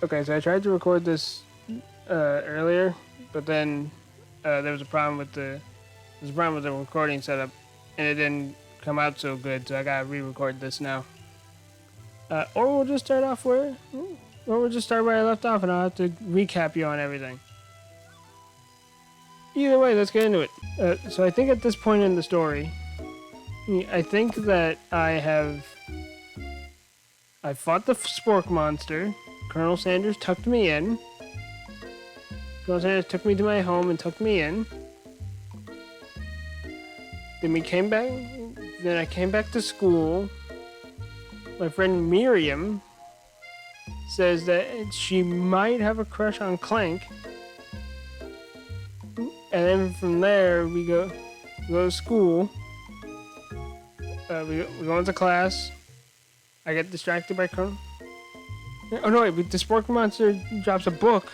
Okay, so I tried to record this earlier, but then there was a problem with the recording setup, and it didn't come out so good. So I gotta re-record this now. Or we'll just start off where I left off, and I'll have to recap you on everything. Either way, let's get into it. So I think at this point in the story, I think that I fought the spork monster. Colonel Sanders tucked me in. Colonel Sanders took me to my home and tucked me in. Then we came back. Then I came back to school. My friend Miriam says that she might have a crush on Clank. And then from there we go to school. We go into class. I get distracted by Colonel. Oh no! Wait, the spork monster drops a book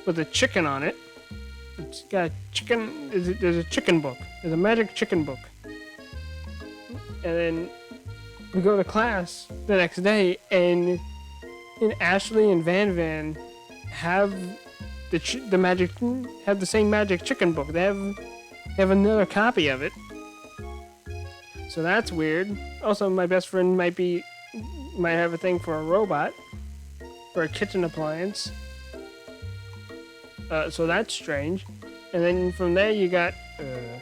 with a chicken on it. It's got a chicken. There's a chicken book. There's a magic chicken book. And then we go to class the next day, and Ashley and Van have the same magic chicken book. They have another copy of it. So that's weird. Also, my best friend might have a thing for a robot. For a kitchen appliance. So that's strange. And then from there you got... and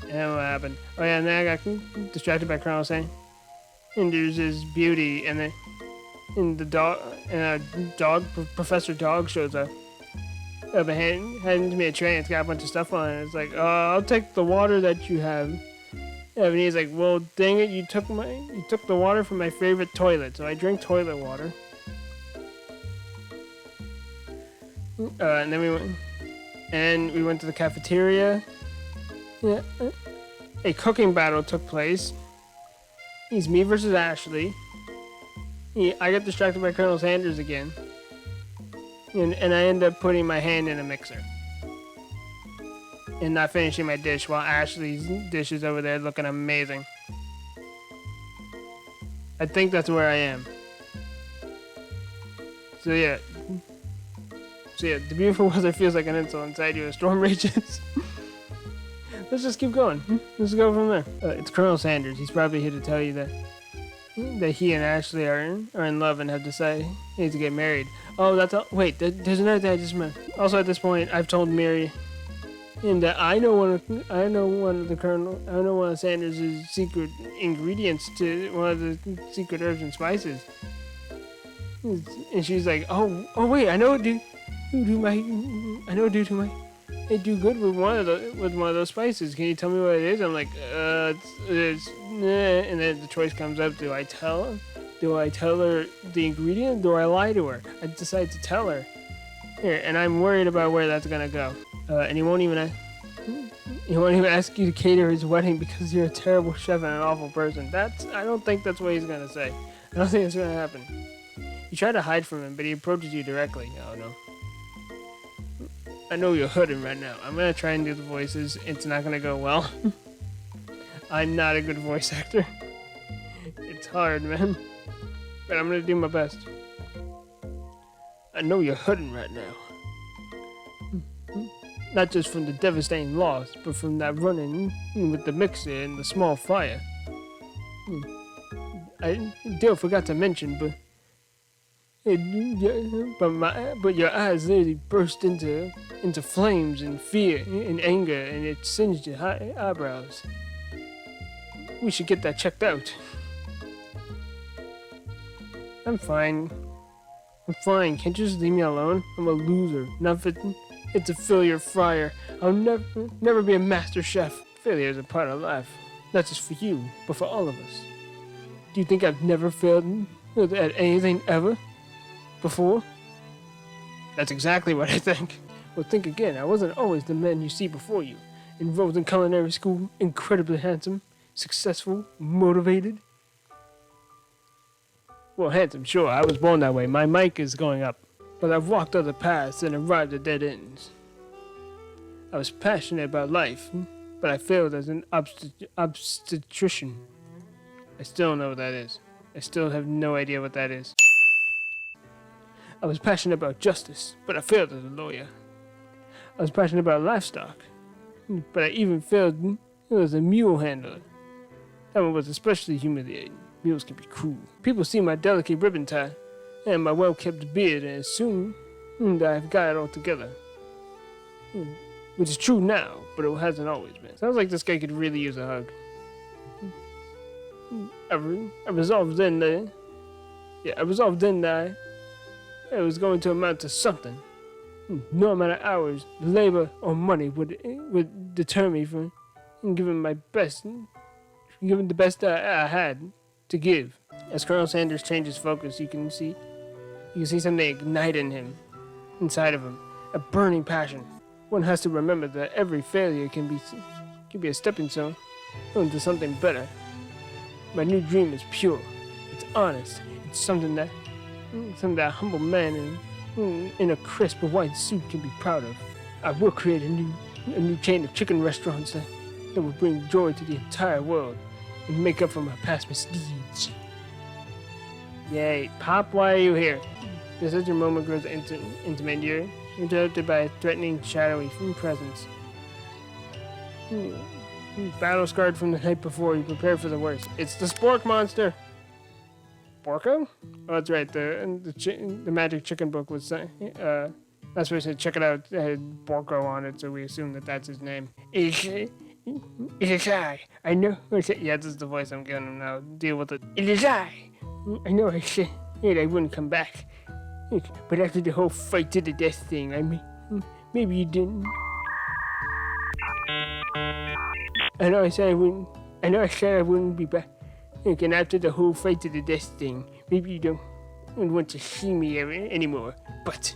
then what happened? Oh yeah, and then I got distracted by Colonel saying, and there's his beauty, and then Professor Dog shows up. Hands me a tray, and it's got a bunch of stuff on it. It's like, I'll take the water that you have. And he's like, well, dang it, you took the water from my favorite toilet, so I drink toilet water. And then we went to the cafeteria. Yeah, a cooking battle took place. It's me versus Ashley. I get distracted by Colonel Sanders again, and I end up putting my hand in a mixer. And not finishing my dish while Ashley's dish is over there looking amazing. I think that's where I am. So yeah, the beautiful weather feels like an insult inside you. A storm rages. Let's just keep going. Let's go from there. It's Colonel Sanders. He's probably here to tell you that he and Ashley are in love and have decided to get married. Oh, that's all. Wait, there's another thing I just meant. Also, at this point, I've told Mary. And I know one of Sanders' secret ingredients to one of the secret herbs and spices. And she's like, oh wait, I know it do good with one of those spices. Can you tell me what it is? I'm like, it's and then the choice comes up: do I tell her the ingredient? Do I lie to her? I decide to tell her. Here, and I'm worried about where that's gonna go. And he won't even ask you to cater his wedding because you're a terrible chef and an awful person. I don't think that's what he's gonna say. I don't think it's gonna happen. You try to hide from him, but he approaches you directly. Oh no. I know you're hurting right now. I'm gonna try and do the voices. It's not gonna go well. I'm not a good voice actor. It's hard, man. But I'm gonna do my best. I know you're hurting right now. Not just from the devastating loss, but from that running with the mixer and the small fire. Dale forgot to mention, but your eyes literally burst into flames and fear and anger, and it singed your eyebrows. We should get that checked out. I'm fine. Can't you just leave me alone? I'm a loser. Not fit to fill your fryer. I'll never be a master chef. Failure is a part of life. Not just for you, but for all of us. Do you think I've never failed at anything ever? Before? That's exactly what I think. Well, think again. I wasn't always the man you see before you. Enrolled in culinary school, incredibly handsome, successful, motivated. Well, handsome, sure. I was born that way. My mic is going up. But I've walked other paths and arrived at dead ends. I was passionate about life, but I failed as an obstetrician. I still don't know what that is. I still have no idea what that is. I was passionate about justice, but I failed as a lawyer. I was passionate about livestock, but I even failed as a mule handler. That one was especially humiliating. Mules can be cruel. People see my delicate ribbon tie and my well-kept beard and assume that I've got it all together. Which is true now, but it hasn't always been. Sounds like this guy could really use a hug. I resolved then that it was going to amount to something. No amount of hours, labor, or money would deter me from giving the best I had to give. As Colonel Sanders changes focus, you can see something ignite in him, inside of him, a burning passion. One has to remember that every failure can be a stepping stone into something better. My new dream is pure. It's honest. It's something that a humble man in a crisp white suit can be proud of. I will create a new chain of chicken restaurants that will bring joy to the entire world and make up for my past misdeeds. Yay, Pop, why are you here? Just as your moment grows intimate, you're interrupted by a threatening, shadowy presence. Battle scarred from the night before, you prepare for the worst. It's the Spork monster! Borko? Oh, that's right. The magic chicken book was that's what I said. Check it out. It had Borko on it, so we assume that that's his name. It is I. I know. Yeah, this is the voice I'm giving him now. Deal with it. It is I. I know I said I wouldn't come back, but after the whole fight to the death thing, I mean, maybe you didn't. I know I said I wouldn't. I know I said I wouldn't be back. And after the whole fight to the death thing, maybe you don't want to see me anymore. But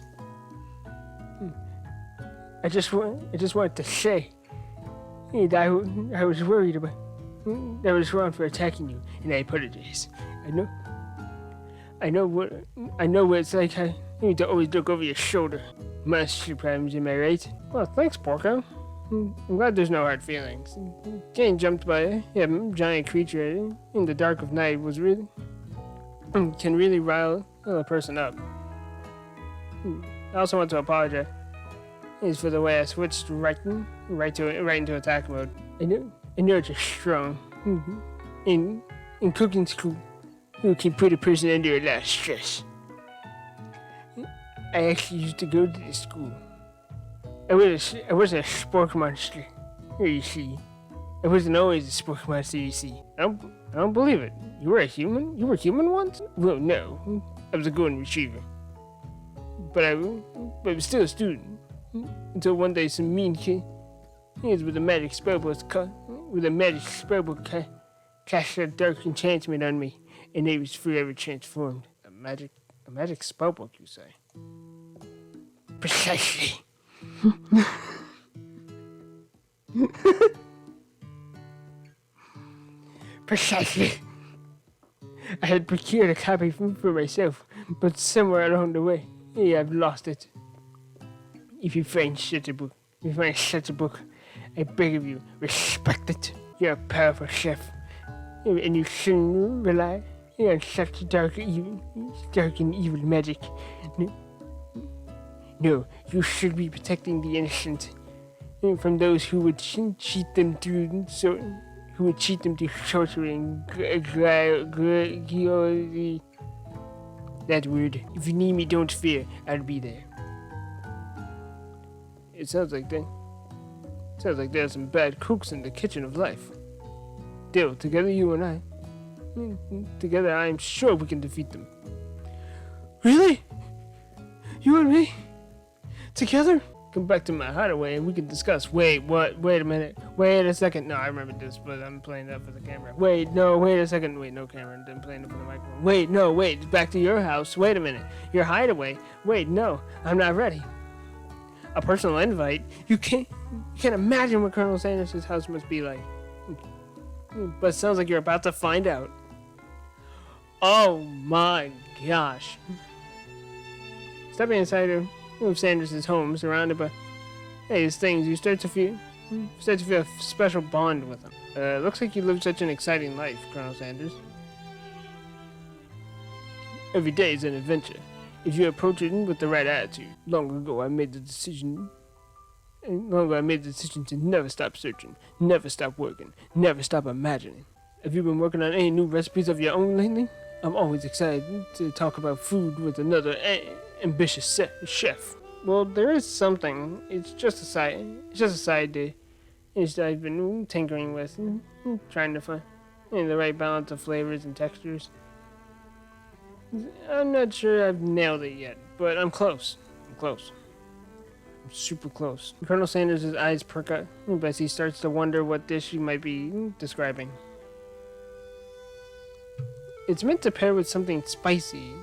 I just wanted to say that I was worried about that I was wrong for attacking you, and I apologize. I know what it's like. I need to always look over your shoulder. Monster problems, am I right? Well, thanks, Porco. I'm glad there's no hard feelings. Getting jumped by a giant creature in the dark of night can really rile a person up. I also want to apologize for the way I switched right into attack mode. I know it's strong. In cooking school, you can put a person under a lot of stress. I actually used to go to this school. I was a spork monster. Here you see. I wasn't always a spork monster, you see. I don't believe it. You were a human? You were human once? Well, no. I was a golden retriever. But I was still a student. Until one day some mean kid with a magic spellbook cast a dark enchantment on me, and I was forever transformed. A magic spellbook, you say? Precisely. Precisely. I had procured a copy for myself, but somewhere along the way, I've lost it. If you find such a book, I beg of you, respect it. You're a powerful chef, and you shouldn't rely on such dark and evil magic. No, you should be protecting the innocent from those who would cheat them through sorcery. That word. If you need me, don't fear. I'll be there. It sounds like there's some bad cooks in the kitchen of life. Dill, together you and I. Together I am sure we can defeat them. Really? You and me? Together? Come back to my hideaway and we can discuss. Wait, what? Wait a minute. Wait a second. No, I remember this, but I'm playing that for the camera. Wait a second. Wait, no camera. I'm playing it for the microphone. Wait, back to your house. Wait a minute. Your hideaway. Wait, no, I'm not ready. A personal invite? You can't imagine what Colonel Sanders' house must be like. But it sounds like you're about to find out. Oh my gosh. Stepping inside of Sanders' home, surrounded by these things, you start to feel a special bond with him. Looks like you live such an exciting life, Colonel Sanders. Every day is an adventure. if you approach it with the right attitude. Long ago I made the decision to never stop searching, never stop working, never stop imagining. Have you been working on any new recipes of your own lately? I'm always excited to talk about food with another ambitious chef. Well, there is something. It's just a side dish I've been tinkering with, trying to find the right balance of flavors and textures. I'm not sure I've nailed it yet, but I'm close. I'm super close. Colonel Sanders' eyes perk up as he starts to wonder what dish he might be describing. It's meant to pair with something spicy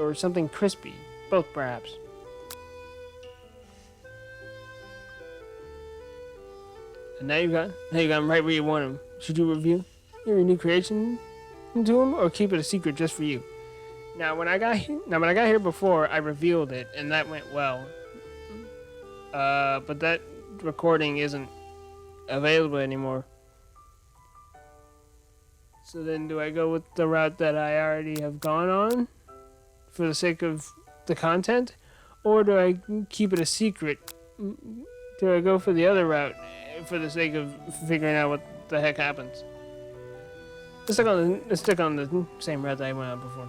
or something crispy, both perhaps. And now you got him right where you want him. Should you reveal your new creation to him, or keep it a secret just for you? Now, when I got here before, I revealed it, and that went well. But that recording isn't available anymore. So then, do I go with the route that I already have gone on, for the sake of the content, or do I keep it a secret? Do I go for the other route, for the sake of figuring out what the heck happens? Let's stick on the same route that I went on before.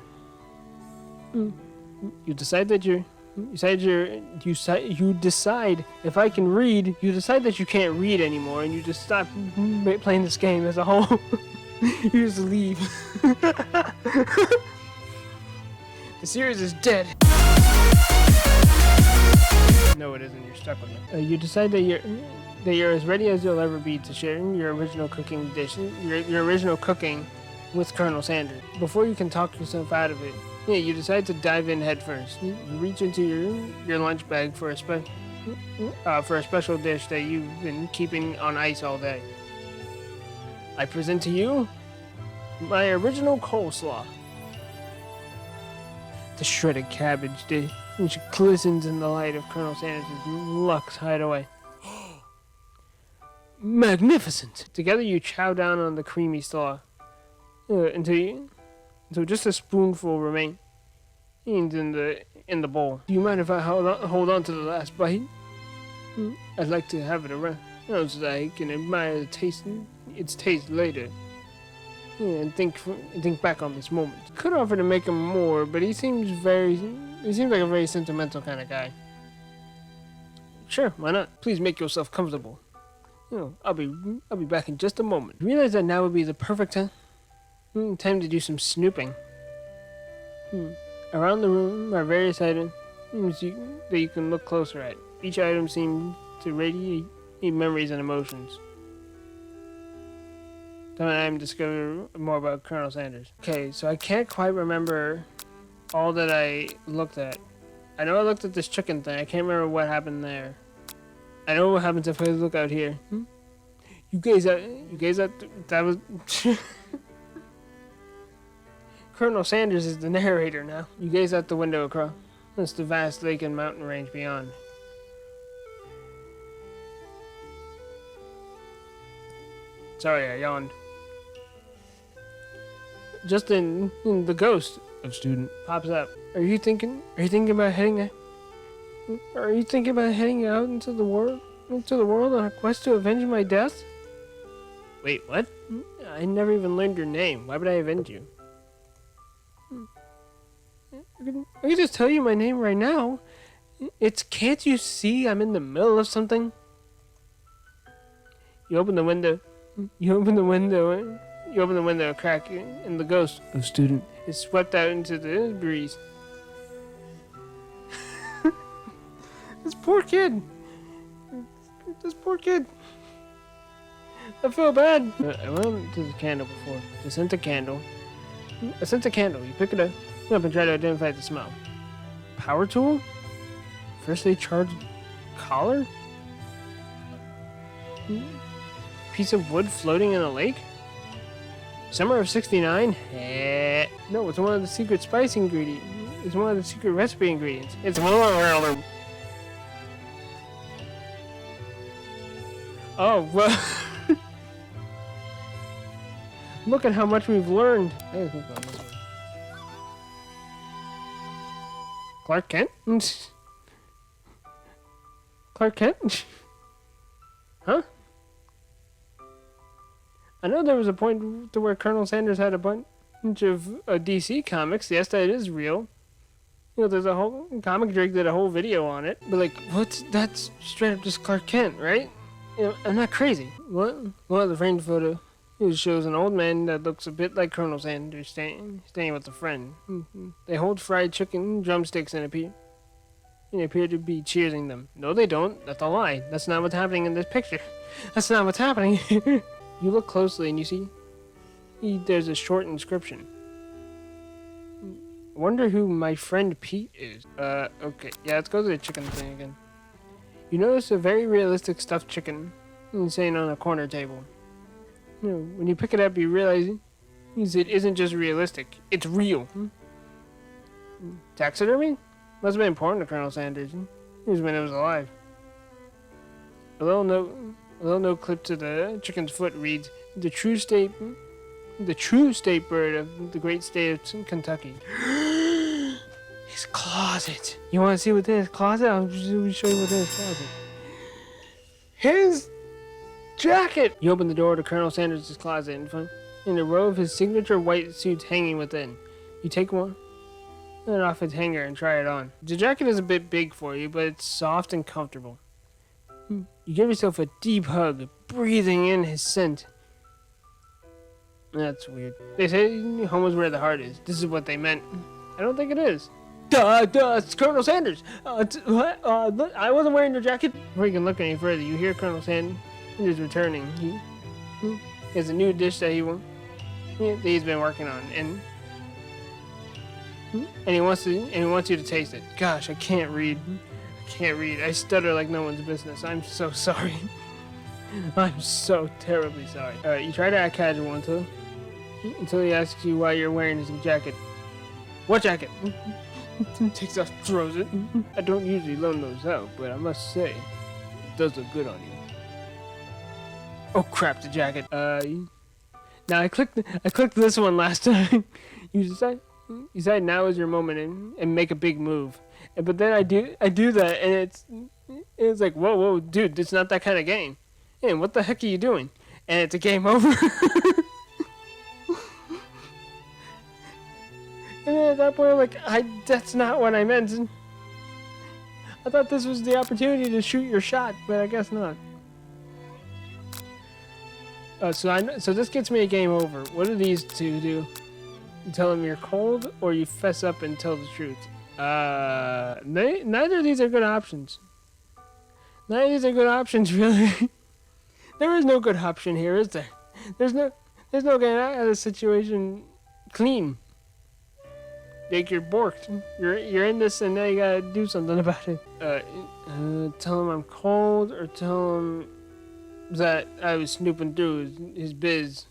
You decide if I can read, you decide that you can't read anymore, and you just stop playing this game as a whole. You just leave. The series is dead. No, it isn't. You're stuck with it. You decide that you're as ready as you'll ever be to share your original cooking dish, your original cooking with Colonel Sanders. Before you can talk yourself out of it, you decide to dive in head first. You reach into your lunch bag for a special dish that you've been keeping on ice all day. I present to you my original coleslaw. The shredded cabbage dish, which glistens in the light of Colonel Sanders' luxe hideaway. Magnificent! Together you chow down on the creamy slaw until just a spoonful remains in the bowl. Do you mind if I hold on to the last bite? I'd like to have it around, so that I can admire its taste later, and think back on this moment. Could offer to make him more, but he seems like a very sentimental kind of guy. Sure, why not? Please make yourself comfortable. I'll be back in just a moment. Realize that now would be the perfect time to do some snooping. Around the room are various items that you can look closer at. Each item seems to radiate memories and emotions. Time to discover more about Colonel Sanders. Okay, so I can't quite remember all that I looked at. I know I looked at this chicken thing. I can't remember what happened there. I know what happens if I look out here. You gaze at that was... Colonel Sanders is the narrator now. You gaze out the window across. That's the vast lake and mountain range beyond. Sorry, I yawned. Just then, the ghost of student pops up. Are you thinking about heading out into the world on a quest to avenge my death? Wait, what? I never even learned your name. Why would I avenge you? I can just tell you my name right now. Can't you see I'm in the middle of something? You open the window a crack, and the ghost of student is swept out into the breeze. This poor kid. I feel bad. I went to the candle before. To scent a candle. You pick it up and try to identify the smell. Power tool? Freshly charged collar? Piece of wood floating in a lake? Summer of '69? No, it's one of the secret spice ingredients. It's one of the secret recipe ingredients. It's oh, well. Look at how much we've learned. Clark Kent? Clark Kent? Huh? I know there was a point to where Colonel Sanders had a bunch of DC comics. Yes, that is real. You know, there's a whole Comic Drake did a whole video on it. But like, that's straight up just Clark Kent, right? You know, I'm not crazy. What? Well, the framed photo shows an old man that looks a bit like Colonel Sanders staying with a friend. They hold fried chicken drumsticks and appear to be cheering them. No, they don't. That's a lie. That's not what's happening in this picture. That's not what's happening. You look closely and you see there's a short inscription. I wonder who my friend Pete is. Okay. Yeah, let's go to the chicken thing again. You notice a very realistic stuffed chicken sitting on a corner table. You know, when you pick it up, you realize it isn't just realistic. It's real. Taxidermy? Must have been important to Colonel Sanders. He was when he was alive. A little note clipped to the chicken's foot reads, the true state bird of the great state of Kentucky. His closet. You want to see what's in his closet? I'll show you what's in his closet. His jacket! You open the door to Colonel Sanders' closet and find in a row of his signature white suits hanging within. You take one off its hanger and try it on. The jacket is a bit big for you, but it's soft and comfortable. You give yourself a deep hug, breathing in his scent. That's weird. They say home is where the heart is. This is what they meant. I don't think it is. It's Colonel Sanders. I wasn't wearing your jacket. Before you can look any further, you hear Colonel Sanders returning. He has a new dish that he's been working on, and he wants you to taste it. Gosh, I can't read. I stutter like no one's business. I'm so sorry. I'm so terribly sorry. You try to act casual until he asks you why you're wearing his jacket. What jacket? Takes off, throws it. I don't usually loan those out, but I must say, it does look good on you. Oh crap, the jacket. Now I clicked this one last time. You decide now is your moment and make a big move. But then I do that and it's like, whoa, dude, it's not that kind of game. And what the heck are you doing? And it's a game over. And then at that point, I'm like, that's not what I meant. I thought this was the opportunity to shoot your shot, but I guess not. So this gets me a game over. What do these two do? You tell them you're cold, or you fess up and tell the truth. Neither of these are good options. Neither of these are good options, really. There is no good option here, is there? There's no getting out of this situation clean. Like, you're borked. You're in this, and now you gotta do something about it. Tell him I'm cold, or tell him that I was snooping through his biz,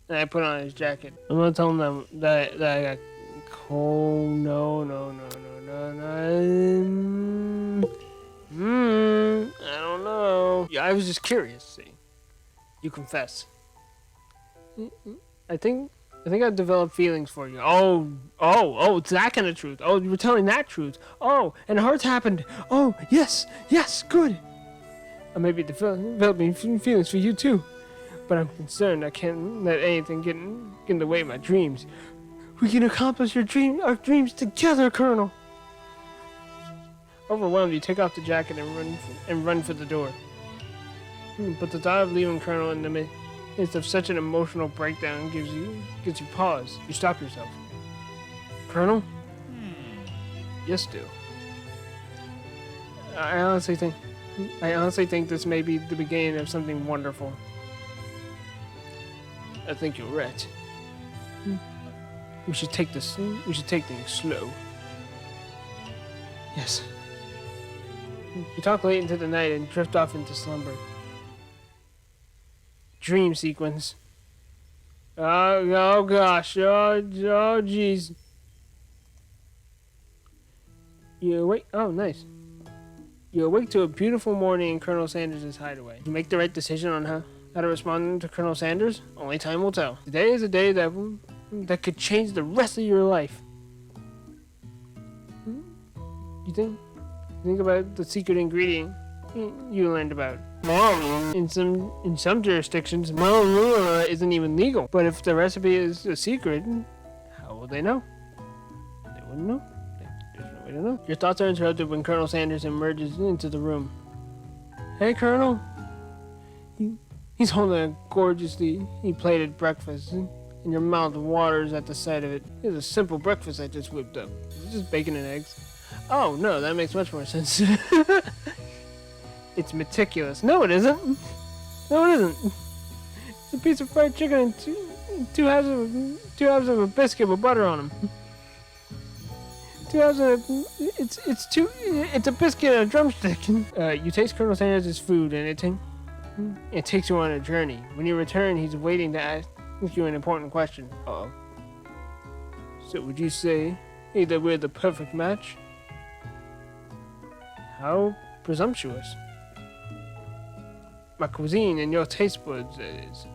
and I put on his jacket. I'm gonna tell him that I got cold. No. I don't know. Yeah, I was just curious. See, you confess. I think I've developed feelings for you. Oh, it's that kind of truth. Oh, you were telling that truth. Oh, and hearts happened. Oh, yes, good. I may be developing feelings for you too, but I'm concerned I can't let anything get in the way of my dreams. We can accomplish our dreams together, Colonel. Overwhelmed, you take off the jacket and run for the door. But the thought of leaving Colonel in the midst of such an emotional breakdown gives you pause. You stop yourself. Colonel? Yes, do. I honestly think this may be the beginning of something wonderful. I think you're right. We should take things slow. Yes. You talk late into the night and drift off into slumber. Dream sequence. Oh gosh. Oh jeez. You awake. Oh, nice. You awake to a beautiful morning in Colonel Sanders' hideaway. You make the right decision on how to respond to Colonel Sanders? Only time will tell. Today is a day that could change the rest of your life. Think about the secret ingredient you learned about. In some jurisdictions, isn't even legal. But if the recipe is a secret, how will they know? They wouldn't know. There's no way to know. Your thoughts are interrupted when Colonel Sanders emerges into the room. Hey, Colonel. He's holding a gorgeously plated breakfast, and your mouth waters at the sight of it. It's a simple breakfast I just whipped up. It's just bacon and eggs. Oh, no, that makes much more sense. It's meticulous. No, it isn't. No, it isn't. It's a piece of fried chicken and two halves of a biscuit with butter on them. 2 halves of it's a biscuit and a drumstick. You taste Colonel Sanders' food and it takes you on a journey. When you return, he's waiting to ask you an important question. Uh-oh. So would you say that we're the perfect match? How presumptuous. My cuisine and your taste buds, that is.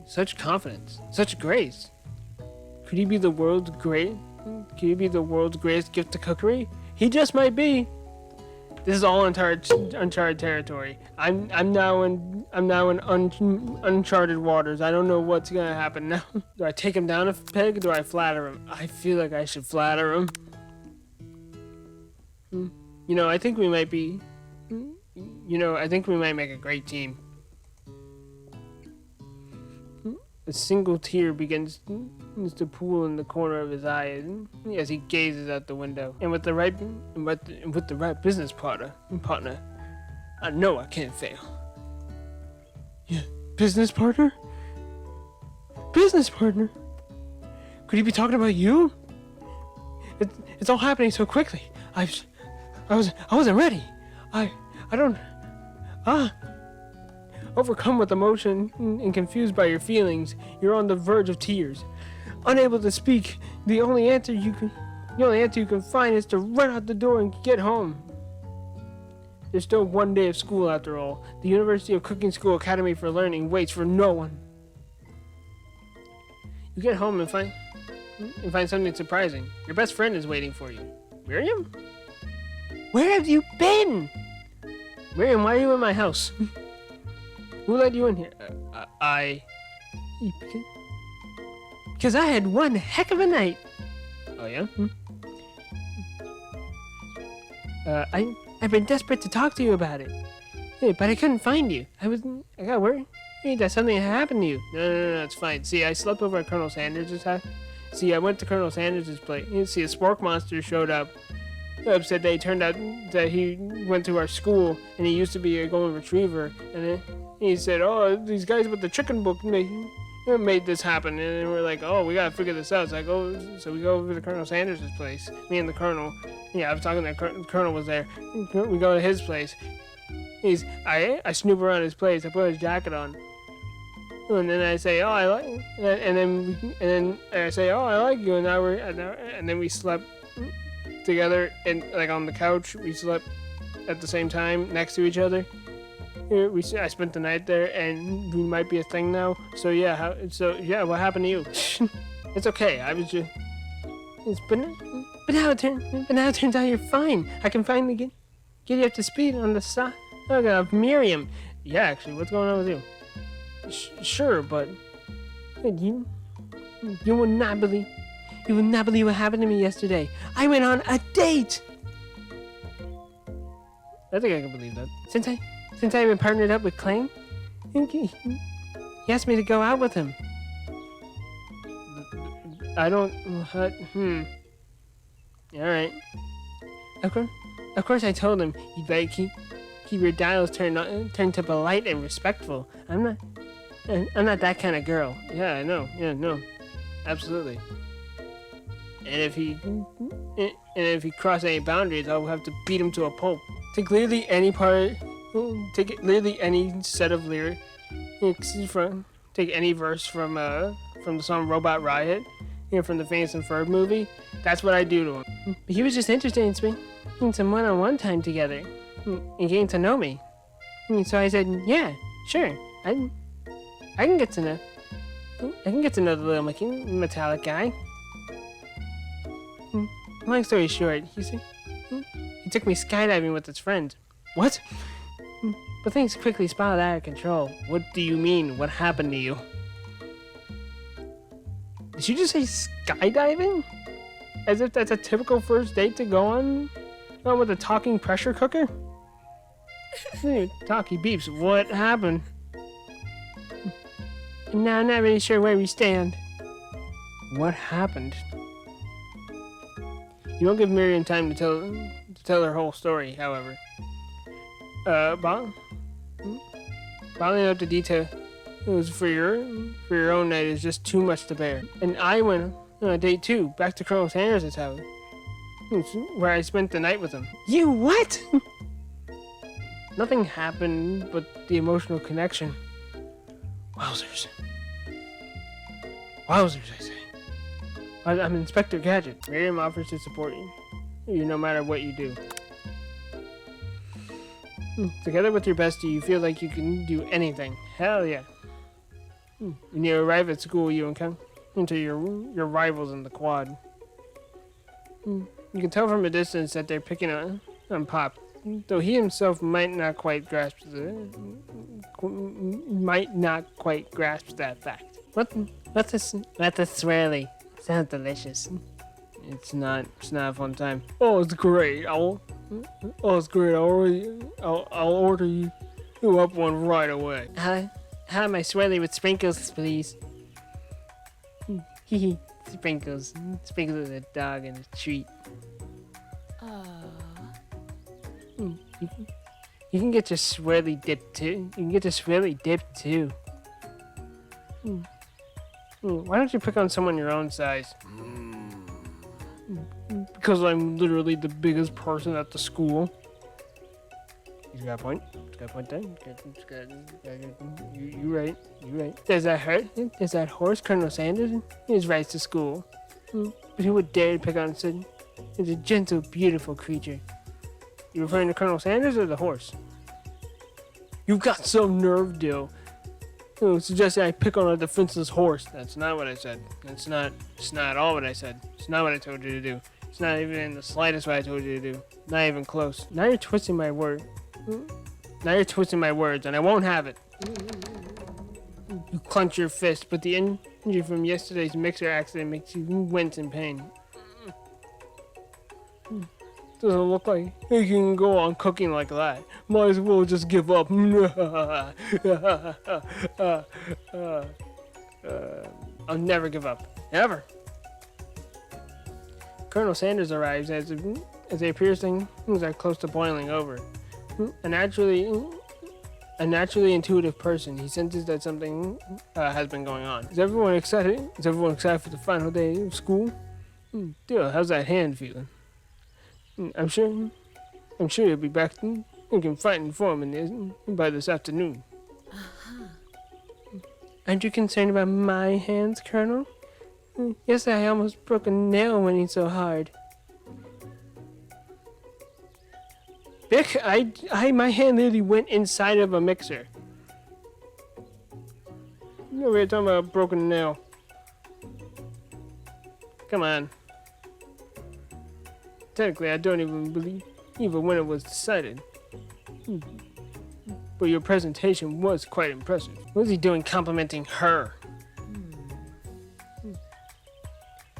Such confidence, such grace. Could he be the world's greatest gift to cookery? He just might be. This is all uncharted territory. I'm now in uncharted waters. I don't know what's gonna happen now. Do I take him down a peg or do I flatter him? I feel like I should flatter him. I think we might be. I think we might make a great team. A single tear begins to pool in the corner of his eye as he gazes out the window. And with the right business partner, I know I can't fail. Yeah, business partner? Business partner? Could he be talking about you? It's all happening so quickly. I wasn't ready. Overcome with emotion and confused by your feelings, you're on the verge of tears. Unable to speak, the only answer you can find is to run out the door and get home. There's still one day of school after all. The University of Cooking School Academy for Learning waits for no one. You get home and find something surprising. Your best friend is waiting for you. Miriam? Where have you been? Miriam, why are you in my house? Who let you in here? Because I had one heck of a night. Oh, yeah? I've been desperate to talk to you about it. Hey, but I couldn't find you. I got worried that something had happened to you. No, it's fine. See, I slept over at Colonel Sanders' house. See, I went to Colonel Sanders' place. See, a spork monster showed up. Said that it turned out that he went to our school and he used to be a golden retriever, and then he said, "Oh, these guys with the chicken book made this happen," and we're like, "Oh, we gotta figure this out." So we go over to Colonel Sanders' place. Me and the Colonel. Yeah, I was talking to the Colonel was there. We go to his place. I snoop around his place. I put his jacket on, and then I say, "Oh, I like," and then I say, "Oh, I like you," and then we slept together and like on the couch. We slept at the same time next to each other. I spent the night there, and we might be a thing now. So yeah, what happened to you? It's okay. I was just. But now it turns out you're fine. I can finally get you up to speed on the saga of Miriam. Yeah, actually, what's going on with you? Sure, but you would not believe. You would not believe what happened to me yesterday. I went on a date. I think I can believe that. Since I've been partnered up with Clang, he asked me to go out with him. I don't. All right. Of course, I told him you'd better keep your dials turned to polite and respectful. I'm not that kind of girl. Yeah, I know. Yeah, no, absolutely. And if he crosses any boundaries, I'll have to beat him to a pulp. Take literally any set of lyrics take any verse from the song Robot Riot, from the Phineas and Ferb movie. That's what I do to him. But he was just interested in spending some one-on-one time together and getting to know me. So I said, yeah, sure, I can get to I can get to know the little metallic guy. Long story short, he took me skydiving with his friend. What? But things quickly spiraled out of control. What do you mean? What happened to you? Did you just say skydiving? As if that's a typical first date to go on with a talking pressure cooker? Talkie beeps. What happened? And now I'm not really sure where we stand. What happened? You won't give Miriam time to tell her whole story, however. Bottling up the details for your own night is just too much to bear. And I went on a date too, back to Colonel Sanders' house, where I spent the night with him. You what? Nothing happened but the emotional connection. Wowzers. Wowzers, I say. I'm Inspector Gadget. Miriam offers to support you no matter what you do. Together with your bestie, you feel like you can do anything. Hell yeah. When you arrive at school, you encounter your rivals in the quad. You can tell from a distance that they're picking on Pop, though he himself might not quite grasp that fact. What's a swirly? Sounds delicious. It's not a fun time. Oh, it's great. I'll order you up one right away. Have my swirly with sprinkles, please. Sprinkles. Sprinkles are a dog and a treat. You can get your swirly dip too. Why don't you pick on someone your own size? Because I'm literally the biggest person at the school. He's got a point. There. You right. Does that hurt? Is that horse Colonel Sanders? He rides to school. But who would dare to pick on such a gentle, beautiful creature? You referring to Colonel Sanders or the horse? You've got some nerve, Dill. Suggesting I pick on a defenseless horse. That's not what I said. It's not all what I said. It's not what I told you to do. It's not even in the slightest what I told you to do. Not even close. Now you're twisting my words, and I won't have it. You clench your fist, but the injury from yesterday's mixer accident makes you wince in pain. Doesn't look like you can go on cooking like that. Might as well just give up. I'll never give up. Ever. Colonel Sanders arrives as they appears things are close to boiling over. A naturally intuitive person, he senses that something has been going on. Is everyone excited? Is everyone excited for the final day of school? Dude, how's that hand feeling? I'm sure you'll be back in fighting form by this afternoon. Aren't you concerned about my hands, Colonel? Yesterday I almost broke a nail winning so hard. Vic, my hand literally went inside of a mixer. You know, we were talking about a broken nail. Come on. Technically, I don't even believe even when it was decided. But your presentation was quite impressive. What was he doing complimenting her?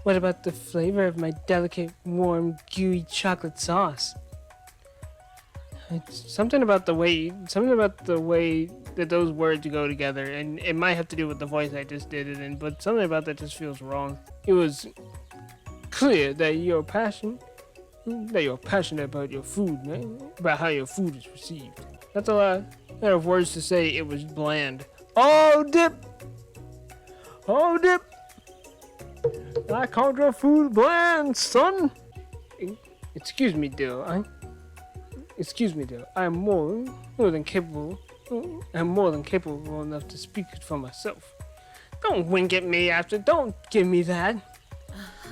What about the flavor of my delicate, warm, gooey chocolate sauce? It's something about the way that those words go together, and it might have to do with the voice I just did it in, but something about that just feels wrong. It was clear that you're passionate about your food, man, about how your food is received. That's a lot of words to say it was bland. Oh, dip! I called your food bland, son! Excuse me, Dill. I'm more than capable enough to speak for myself. Don't wink at me don't give me that.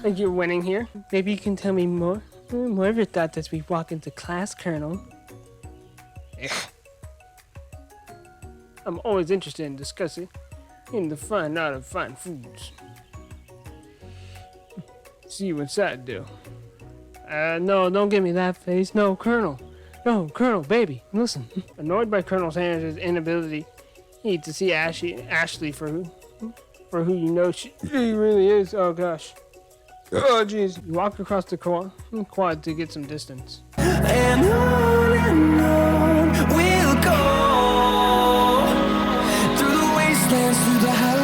Like you're winning here. Maybe you can tell me more of your thoughts as we walk into class, Colonel. I'm always interested in discussing in the fine art of fine foods. See what's that do? No, don't give me that face. No, Colonel. No, Colonel, baby, listen. Annoyed by Colonel Sanders' inability to see Ashley for who you know she really is. Oh gosh. Oh jeez. You walk across the quad to get some distance. And on we'll go through the wastelands, through the highways.